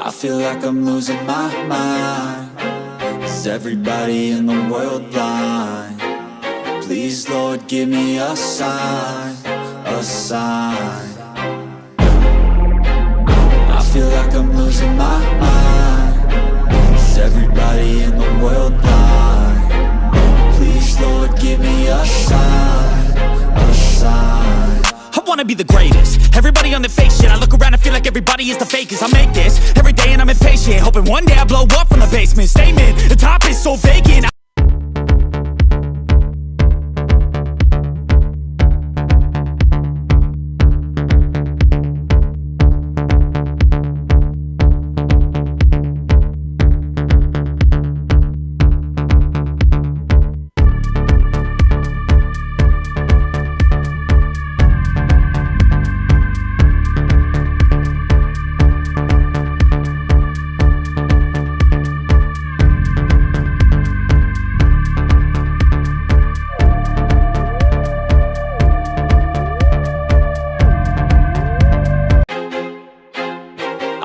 I feel like I'm losing my mind. Is everybody in the world blind? Please, Lord, give me a sign, a sign. I feel like I'm losing my mind. Is everybody in the world blind? Please, Lord, give me a sign, a sign. I wanna be the greatest. Everybody on the fake shit. I look around and feel like everybody is the fakest. I make this every day and I'm impatient, hoping one day I blow up from the basement. Statement, the top is so vacant.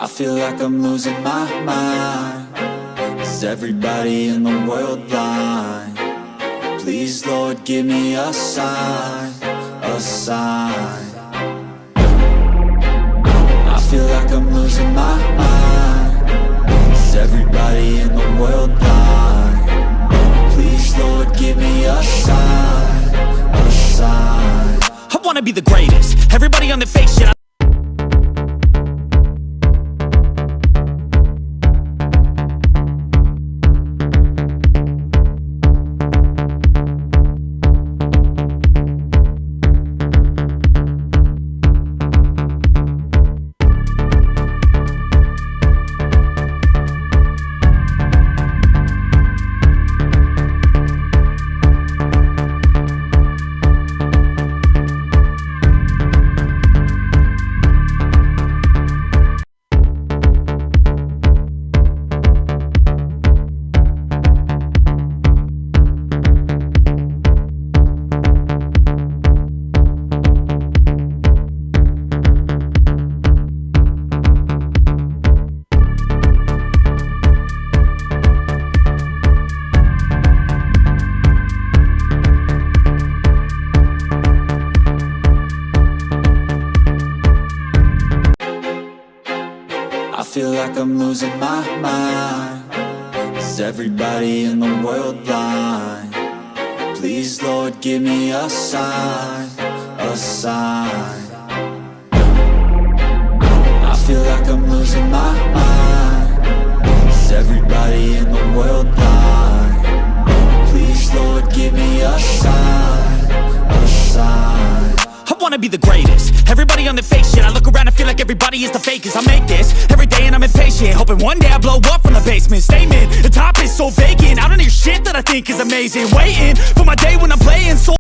I feel like I'm losing my mind. Is everybody in the world blind? Please, Lord, give me a sign, a sign. I feel like I'm losing my mind. Is everybody in the world blind? Please, Lord, give me a sign, a sign. I wanna be the greatest. Everybody on the fake shit. I feel like I'm losing my mind. Is everybody in the world blind? Please, Lord, give me a sign, a sign. I feel like I'm losing my mind. Is everybody in the world blind? Please, Lord, give me a sign, a sign. I wanna be the greatest. Everybody on the fake shit. I look around and feel like everybody is the fakest. I make this every day and I'm impatient, hoping one day I blow up from the basement. Statement, the top is so vacant. I don't hear shit that I think is amazing. Waiting for my day when I'm playing so